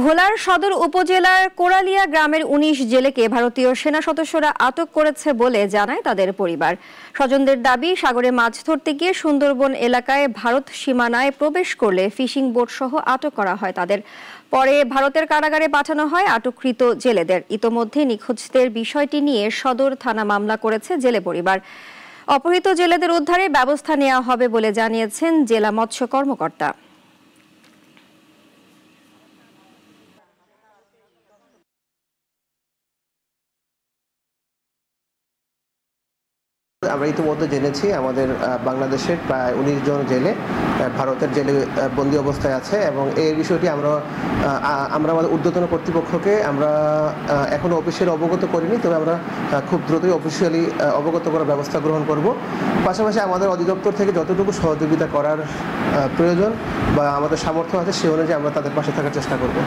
ভোলার সদর উপজেলার কোরালিয়া গ্রামের ১৯ জেলেকে ভারতীয় সেনা সদস্যরা আটক করেছে বলে জানায় তাদের পরিবার। স্বজনদের দাবি, সাগরে মাছ ধরতে গিয়ে সুন্দরবন এলাকায় ভারত সীমানায় প্রবেশ করলে ফিশিং বোট সহ আটক করা হয় তাদের। পরে ভারতের কারাগারে পাঠানো হয় আটককৃত জেলেদের। ইতোমধ্যে নিখোঁজদের বিষয়টি নিয়ে সদর থানা মামলা করেছে জেলে পরিবার। অপহৃত জেলেদের উদ্ধারে ব্যবস্থা নেওয়া হবে বলে জানিয়েছেন জেলা মৎস্য কর্মকর্তা। আমরা ইতিমধ্যে জেনেছি আমাদের বাংলাদেশের প্রায় ১৯ জন জেলে ভারতের জেলে বন্দী অবস্থায় আছে এবং এই বিষয়টি আমরা আমাদের ঊর্ধ্বতন কর্তৃপক্ষকে আমরা এখনো অফিসিয়ালি অবগত করিনি, তবে আমরা খুব দ্রুতই অফিসিয়ালি অবগত করার ব্যবস্থা গ্রহণ করব। পাশাপাশি আমাদের অধিদপ্তর থেকে যতটুকু সহযোগিতা করার প্রয়োজন বা আমাদের সামর্থ্য আছে সে অনুযায়ী আমরা তাদের পাশে থাকার চেষ্টা করব।